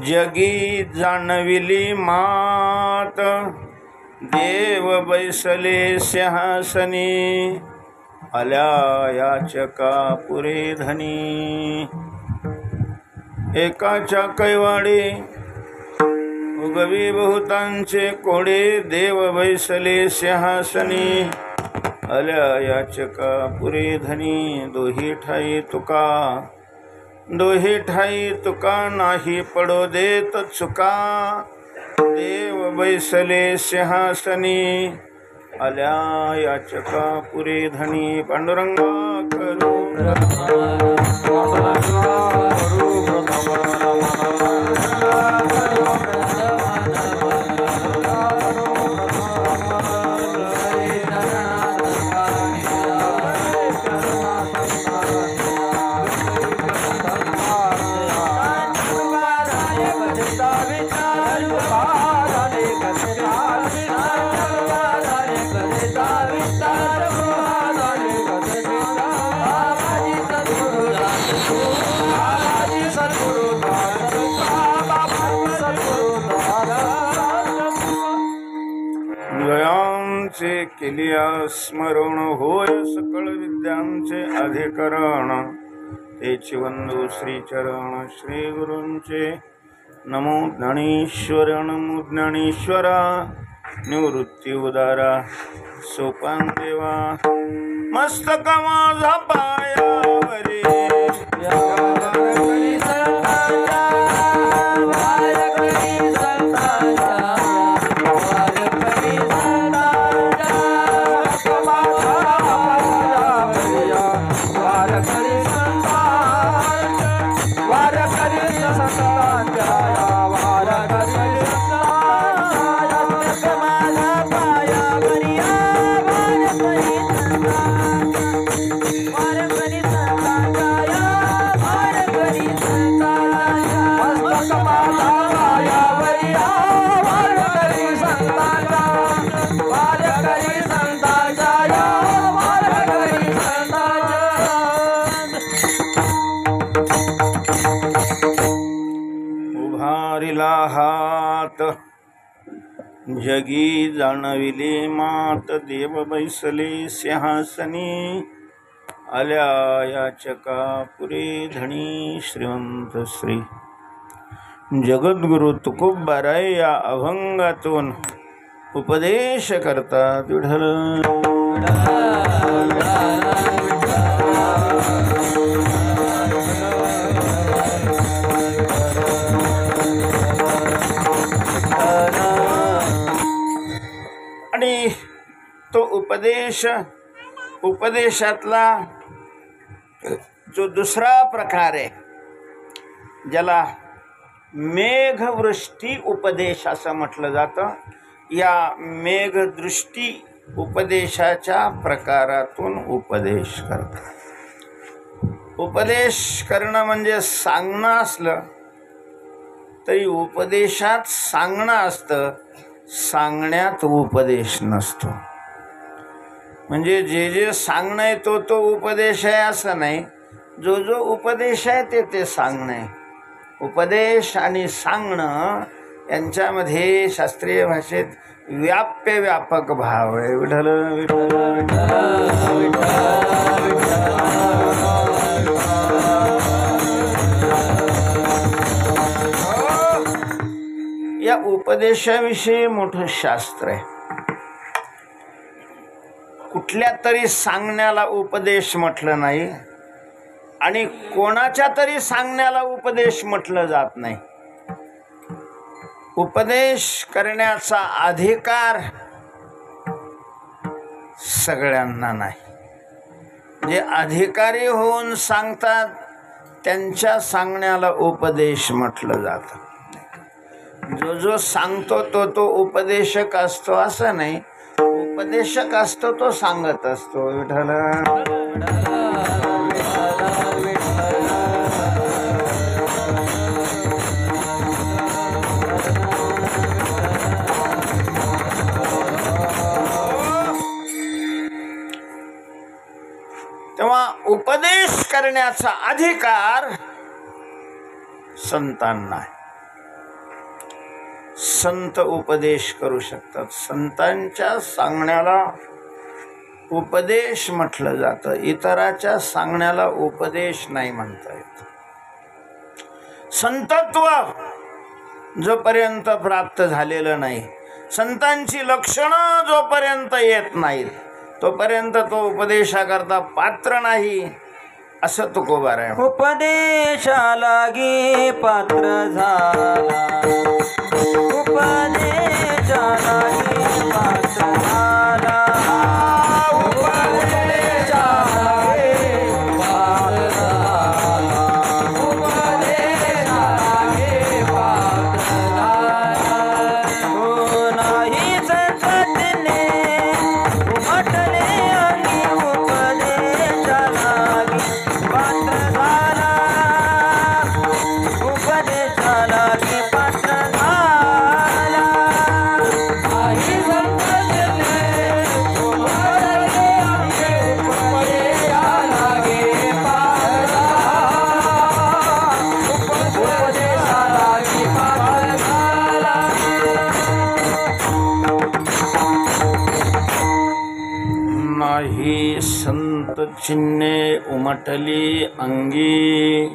जगी जाणविली मात देव बैसले सिंहासनी आल्या याचका पुरे धनी एकाच्या कैवाडे उगवी बहुतांचे कोडे देव बैसले सिंहासनी आल्या याचका पुरे धनी दोही ठाई तुका नाही पडो देत चुका देव बैसले सिंहासनी आल्या याचका पुरे धनी पांडुरंगा करू केलिया स्मरण होय सकळ विद्यांचे अधिकरण तेची वंदू श्रीचरण श्री गुरूंचे नमो ज्ञानेश्वर नमो ज्ञानेश्वरा निवृत्ती उदारा सोपान देवा मस्तक माझा पायावरी हात जगी जाणविले मात देव बैसले सिंहासनी आल्या याचका पुरे धनी श्रीमंत श्री जगद्गुरु तुकोबाराय या अभंगातून उपदेश करतात विठ्ठल आणि तो उपदेशातला जो दुसरा प्रकार आहे ज्याला मेघवृष्टी उपदेश असं म्हटलं जातं या मेघदृष्टी उपदेशाच्या प्रकारातून उपदेश करतात उपदेश करणं म्हणजे सांगणं असलं तरी उपदेशात सांगणं असतं सांगण्यात उपदेश नसतो म्हणजे जे जे सांगणं आहे तो उपदेश आहे असं नाही जो उपदेश आहे ते सांगणं आहे उपदेश आणि सांगणं यांच्यामध्ये शास्त्रीय भाषेत व्यापक भाव आहे विठ्ठल या उपदेशाविषयी मोठं शास्त्र आहे कुठल्या तरी सांगण्याला उपदेश म्हटलं नाही आणि कोणाच्या तरी सांगण्याला उपदेश म्हटलं जात नाही उपदेश करण्याचा अधिकार सगळ्यांना नाही जे अधिकारी होऊन सांगतात त्यांच्या सांगण्याला उपदेश म्हटलं जातं जो सांगतो तो उपदेशक असतो असं नाही उपदेशक असतो तो सांगत असतो विठ्ठल तेव्हा उपदेश करण्याचा अधिकार संतांना आहे संत उपदेश करू शकतात. संतांच्या सांगण्याला उपदेश म्हटलं जातं, इतराच्या सांगण्याला उपदेश नाही म्हणता येत. संतत्व जोपर्यंत प्राप्त झालेलं नाही, संतांची लक्षणं जोपर्यंत येत नाहीत, तोपर्यंत तो उपदेशाकरता पात्र नाही, असं तुकोबा आहे. उपदेशाला गे पात्र झाला, उपदेशाला गे पात्र झाला, उपदेशाला गे पात्र झाला, उपदेशाला गे पात्र झाला. हो नाही संततीने उमटले आणि उपदेशाला गे पात्र झाला, उपदेशाला गे पात्र झाला. काही संततीने उमटले आणि उपदेशाला गे पात्र झाला, उपदेशाला गे पात्र झाला. नाही संत चिन्हे उमटली अंगी,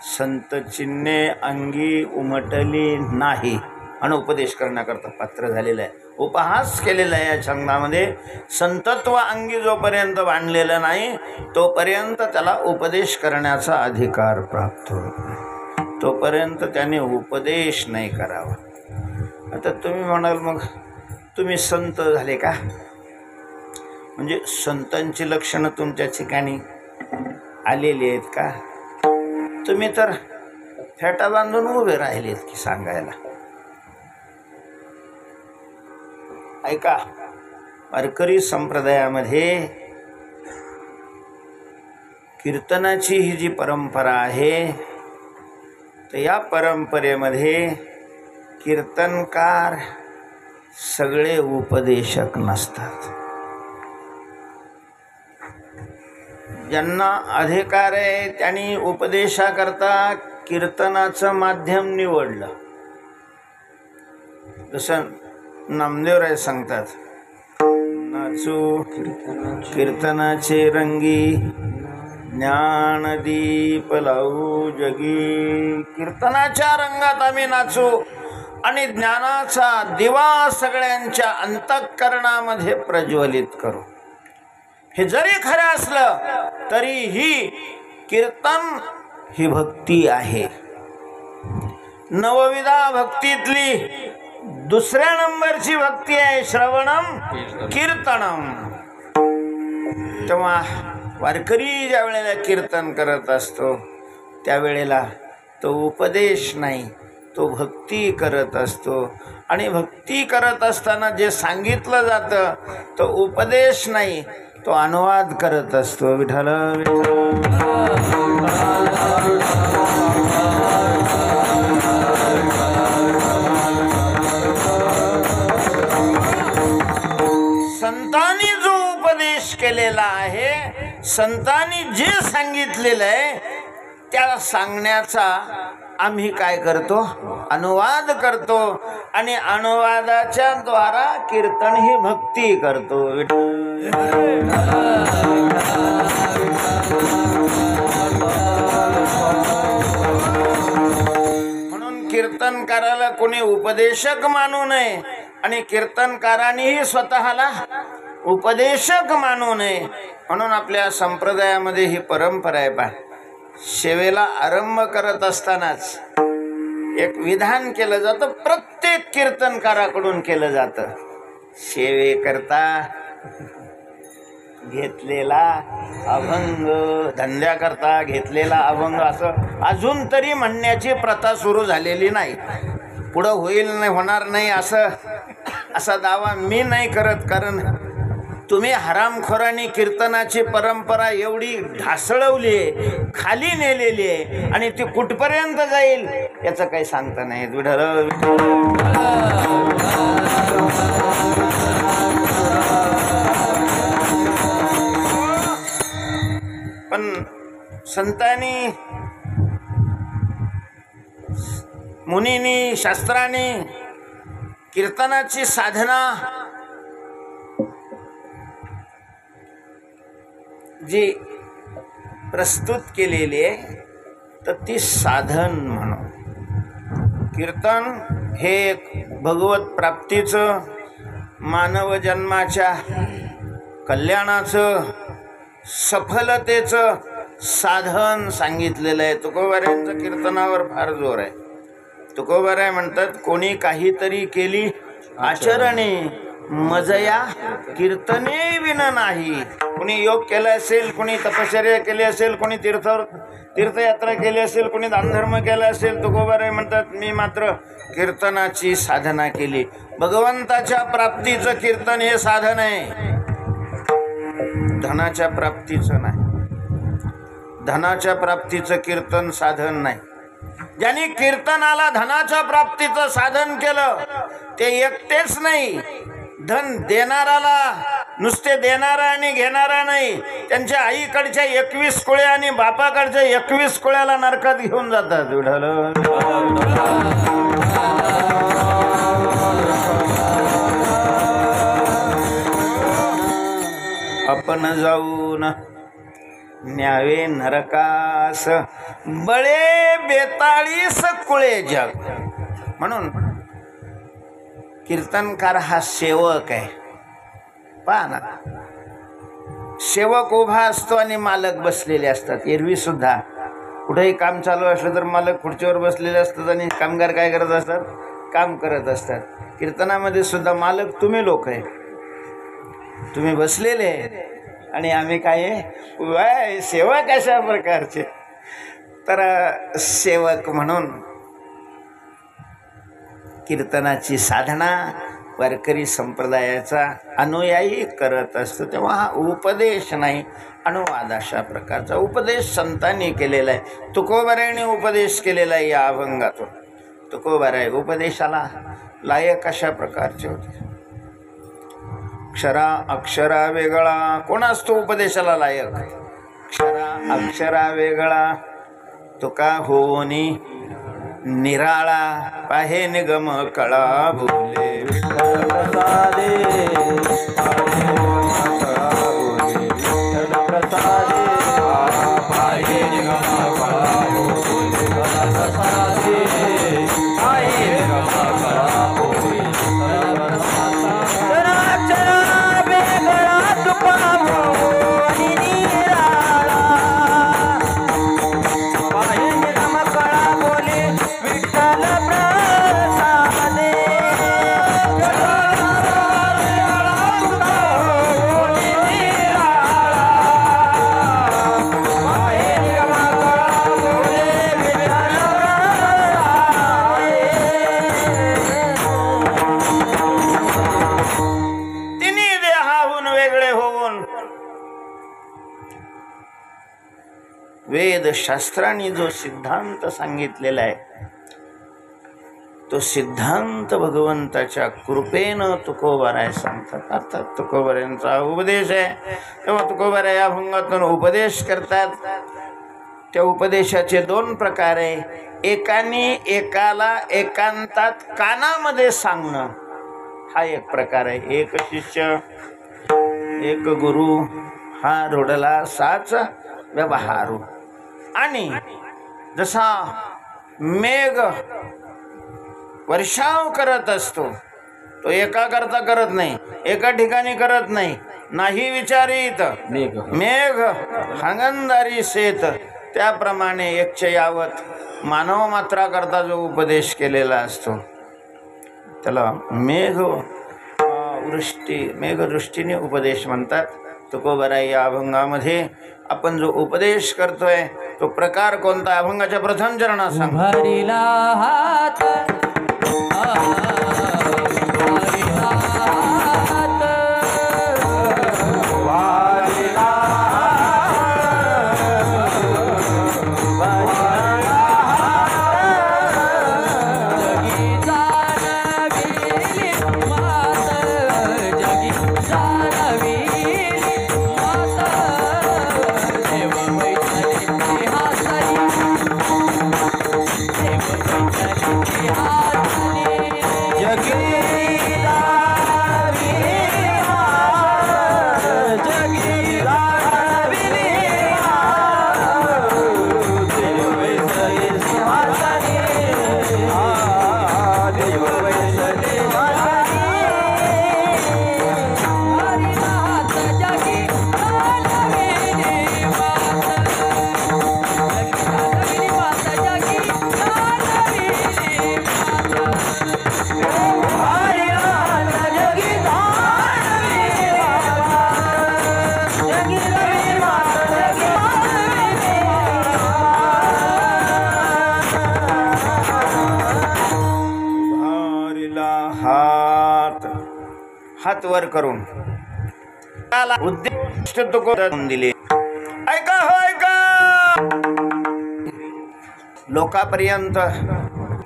संत चिन्हे अंगी उमटली नाही, आणि उपदेश करण्याकरता पात्र झालेला आहे. उपहास केलेला आहे या छंदामध्ये. संतत्व अंगी जोपर्यंत बांधलेलं नाही, तोपर्यंत त्याला उपदेश करण्याचा अधिकार प्राप्त होत नाही, तोपर्यंत त्याने उपदेश नाही करावा. आता तुम्ही म्हणाल, मग तुम्ही संत झाले का? म्हणजे संतांची लक्षणं तुमच्या ठिकाणी आलेली आहेत का? तुम्ही तर फेटा बांधून उभे राहिलेत की सांगायला. ऐका, वारकरी संप्रदायामध्ये कीर्तनाची ही जी परंपरा आहे, तर या परंपरेमध्ये कीर्तनकार सगळे उपदेशक नसतात. ज्यांना अधिकार आहे त्यांनी उपदेशाकरता कीर्तनाचं माध्यम निवडलं. जसं नामदेवराय सांगतात, नाचू कीर्तनाचे रंगी, ज्ञानदीप लावू जगी. कीर्तनाच्या रंगात आम्ही नाचू आणि ज्ञानाचा दिवा सगळ्यांच्या अंतःकरणामध्ये प्रज्वलित करू. हे जरी खरं असलं तरीही कीर्तन ही भक्ती आहे. नवविधा भक्तीतली दुसऱ्या नंबरची भक्ती आहे श्रवणम कीर्तनम. तेव्हा वारकरी ज्या वेळेला कीर्तन करत असतो त्यावेळेला तो उपदेश नाही, तो भक्ती करत असतो. आणि भक्ती करत असताना जे सांगितलं जातं तो उपदेश नाही, तो अनुवाद करत असतो. विठ्ठल संतांनी जो उपदेश केलेला आहे, संतांनी जे सांगितलेलं आहे त्या सांगण्याचा आम्ही काय करतो? अनुवाद करतो. आणि अनुवादाच्या द्वारा कीर्तन ही भक्ती करतो. म्हणून कीर्तनकाराला कोणी उपदेशक मानू नये आणि कीर्तनकारांनीही स्वतःला उपदेशक मानू नये. म्हणून आपल्या संप्रदायामध्ये ही परंपरा आहे. पहा, सेवेला आरंभ करत असतानाच एक विधान केलं जातं, प्रत्येक कीर्तनकाराकडून केलं जातं. सेवेकरता घेतलेला अभंग, धंद्याकरता घेतलेला अभंग, असं अजून तरी म्हणण्याची प्रथा सुरू झालेली नाही. पुढं होईल नाही, होणार नाही असा दावा मी नाही करत. कारण तुम्ही हरामखोरांनी कीर्तनाची परंपरा एवढी ढासळवली आहे, खाली नेलेली आहे, आणि ती कुठपर्यंत जाईल याचं काही सांगता नाही. पण संतांनी, मुनींनी, शास्त्रांनी कीर्तनाची साधना जी प्रस्तुत केलेली आहे तर ती साधन म्हणून. कीर्तन हे एक भगवत प्राप्तीचं, मानव जन्माच्या कल्याणाचं, सफलतेचं साधन सांगितलेलं आहे. तुकोबारायांचं कीर्तनावर फार जोर आहे. तुकोबाराय म्हणतात, कोणी काहीतरी केली आचरणे मजया कीर्तने विन नाही. कोणी योग केला असेल, कोणी तपश्चर्या केली असेल, कोणी तीर्थयात्रा केली असेल, कोणी दानधर्म केला असेल, तुकोबाराय म्हणतात, मी मात्र कीर्तनाची साधना केली. भगवंताच्या प्राप्तीचं कीर्तन हे साधन आहे, धनाच्या प्राप्तीचं नाही. धनाच्या प्राप्तीचं कीर्तन साधन नाही. ज्यांनी कीर्तनाला धनाच्या प्राप्तीचं साधन केलं ते एकटेच नाही, धन देणाराला, नुसते देणारा आणि घेणारा नाही, त्यांच्या आईकडच्या 21 कुळ्या आणि बापाकडच्या 21 कुळ्याला नरकात घेऊन जातात. विठ्ठल आपण जाऊन न्यावे नरकास बळे 42 कुळे जग. म्हणून कीर्तनकार हा सेवक आहे. पहा ना, सेवक उभा असतो आणि मालक बसलेले असतात. एरवी सुद्धा कुठेही काम चालू असलं तर मालक खुर्चीवर बसलेले असतात आणि कामगार काय करत असतात, काम करत असतात. कीर्तनामध्ये सुद्धा मालक तुम्ही लोक आहे, तुम्ही बसलेले आणि आम्ही काय आहे, सेवक अशा प्रकारचे. तर सेवक म्हणून कीर्तनाची साधना वारकरी संप्रदायाचा अनुयायी करत असतो. तेव्हा हा उपदेश नाही, अनुवाद अशा प्रकारचा उपदेश संतांनी केलेला आहे. तुकोबारायांनी उपदेश केलेला आहे या अभंगातून. तुकोबाराय उपदेशाला लायक अशा प्रकारचे होते. अक्षरा वेगळा, कोण असतो उपदेशाला लायक? अक्षरा वेगळा तुका होनी निराळा, पाहे निगम कळा बोले. विठ्ठल प्रसादे पाहे निगम कळा बोले. वेदशास्त्रांनी जो सिद्धांत सांगितलेला आहे तो सिद्धांत भगवंताच्या कृपेनं तुकोबाराय सांगतात. अर्थात तुकोबारायांचा उपदेश आहे, तेव्हा तुकोबाराय या अभंगातून उपदेश करतात. त्या उपदेशाचे 2 प्रकार आहे. एकाने एकाला एकांतात कानामध्ये सांगणं हा एक प्रकार आहे. एक शिष्य एक गुरु हा रोडला साच व्यवहारू. आणि जसा मेघ वर्षाव करत असतो तो एका करता करत नाही, एका ठिकाणी करत नाही, नाही विचारित मेघ हांगंदारी शेत, त्याप्रमाणे एकचयावत मानव मात्रा करता जो उपदेश केलेला असतो त्याला मेघदृष्टीने उपदेश म्हणतात. तुकोबाराय या अभंगामध्ये आपण जो उपदेश करतोय तो प्रकार कोणता? अभंगाच्या प्रथम चरणात सांगतो. हात वर करून उद्दिष्ट तुकोबरांनी दिले. ऐका हो ऐका, लोकांपर्यंत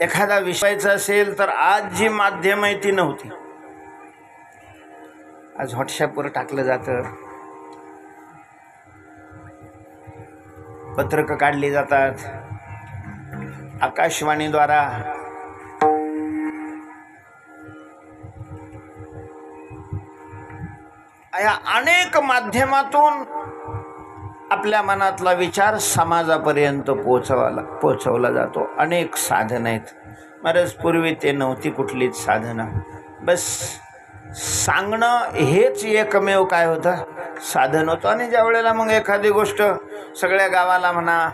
एखादा विषयाचा असेल तर आज जी माध्यम आहे ती नव्हती. आज व्हॉट्सअपवर टाकलं जातं, पत्रक काढली जातात, आकाशवाणीद्वारा या अनेक माध्यमातून आपल्या मनातला विचार समाजापर्यंत पोचवला जातो. अनेक साधनं आहेत. बरंच पूर्वी ते नव्हती कुठलीच साधनं. बस सांगणं हेच एकमेव काय होतं, साधन होतं. आणि ज्या वेळेला मग एखादी गोष्ट सगळ्या गावाला म्हणा,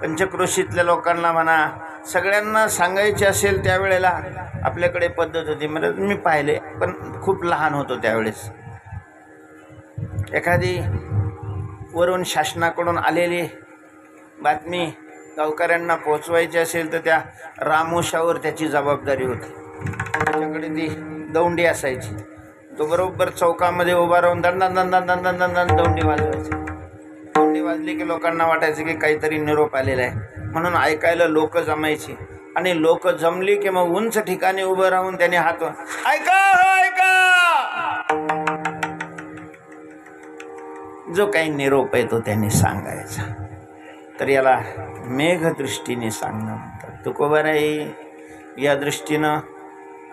पंचक्रोशीतल्या लोकांना म्हणा, सगळ्यांना सांगायची असेल त्यावेळेला आपल्याकडे पद्धत होती. म्हणजे मी पाहिले, पण खूप लहान होतो त्यावेळेस. एखादी वरून शासनाकडून आलेली बातमी गावकऱ्यांना पोचवायची असेल तर त्या रामोशावर त्याची जबाबदारी होती. त्याच्याकडे ती दौंडी असायची. तो बरोबर चौकामध्ये उभा राहून दंडन दंडन दंडन दंडन दौंडी वाजवायची. दौंडी वाजली की लोकांना वाटायचं की काहीतरी निरोप आलेला आहे, म्हणून ऐकायला लोक जमायची. आणि लोक जमली की मग उंच ठिकाणी उभं राहून त्याने हात ऐका ऐका, जो काही निरोप आहे तो त्यांनी सांगायचा. तर याला मेघदृष्टीने सांगणं म्हणतात. तुकोबाराई या दृष्टीनं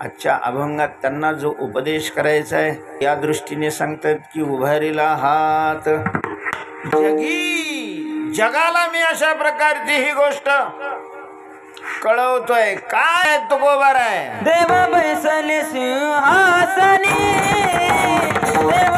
आजच्या अभंगात त्यांना जो उपदेश करायचा आहे या दृष्टीने सांगतात की उभारीला हात जगाला मी अशा प्रकारची ही गोष्ट कळवतोय. काय तुकोबाराय? देव बैसले सिंहासनी, देव